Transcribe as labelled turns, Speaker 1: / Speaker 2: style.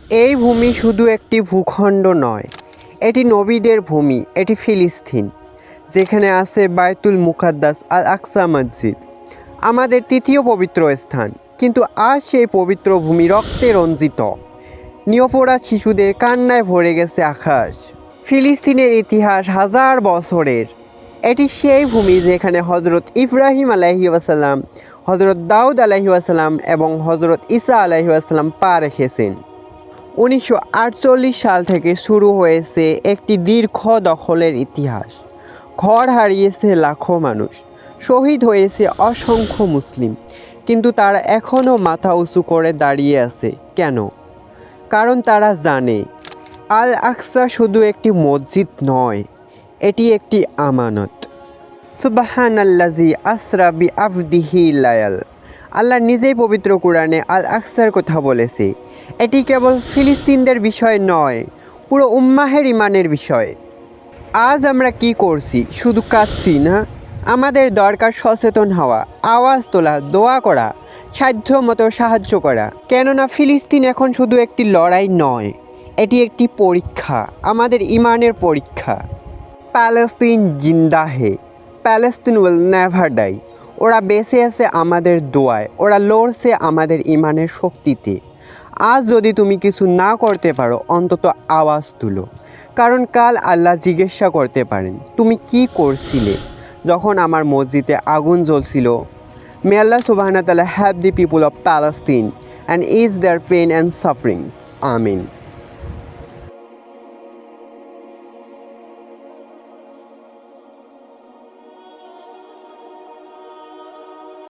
Speaker 1: এই ভূমি শুধু একটি ভূখণ্ড নয়, এটি নবীদের ভূমি। এটি ফিলিস্তিন, যেখানে আছে বায়তুল মুকাদ্দাস আল আকসা মসজিদ, আমাদের তৃতীয় পবিত্র স্থান। কিন্তু আজ সেই পবিত্র ভূমি রক্তে রঞ্জিত, নিরপরাধ শিশুদের কান্নায় ভরে গেছে আকাশ। ফিলিস্তিনের ইতিহাস হাজার বছরের। এটি সেই ভূমি যেখানে হজরত ইব্রাহিম আলাইহি ওয়াসাল্লাম, হজরত দাউদ আলাইহি ওয়াসাল্লাম এবং হজরত ঈসা আলাইহি ওয়াসাল্লাম পা রেখেছেন। 1948 সাল থেকে শুরু হয়েছে একটি দীর্ঘ দখলের ইতিহাস। ঘর হারিয়েছে লাখো মানুষ, শহীদ হয়েছে অসংখ্য মুসলিম, কিন্তু তারা এখনও মাথা উঁচু করে দাঁড়িয়ে আছে। কেন? কারণ তারা জানে আল আকসা শুধু একটি মসজিদ নয়, এটি একটি আমানত। সুবহানাল্লাজি আসরা বি আবদিহি লায়াল। আল্লাহ নিজেই পবিত্র কোরআনে আল আকসার কথা বলেছে। এটি কেবল ফিলিস্তিনদের বিষয় নয়, পুরো উম্মাহের ইমানের বিষয়। আজ আমরা কি করছি? শুধু কাঁদছি না, আমাদের দরকার সচেতন হওয়া, আওয়াজ তোলা, দোয়া করা, সাধ্য মতো সাহায্য করা। কেননা ফিলিস্তিন এখন শুধু একটি লড়াই নয়, এটি একটি পরীক্ষা, আমাদের ইমানের পরীক্ষা। প্যালেস্তিন জিন্দা হে, প্যালেস্তিন উইল নেভার ডাই। ওরা বেঁচে আছে আমাদের দোয়ায়, ওরা লড়ছে আমাদের ইমানের শক্তিতে। আজ যদি তুমি কিছু না করতে পারো, অন্তত আওয়াজ তুলো। কারণ কাল আল্লাহ জিজ্ঞাসা করতে পারেন, তুমি কি করছিলে যখন আমার মসজিদে আগুন জ্বলছিল? মে আল্লাহ সুবহানাহু ওয়া তাআলা help the people of Palestine and ease their pain and sufferings. Amin.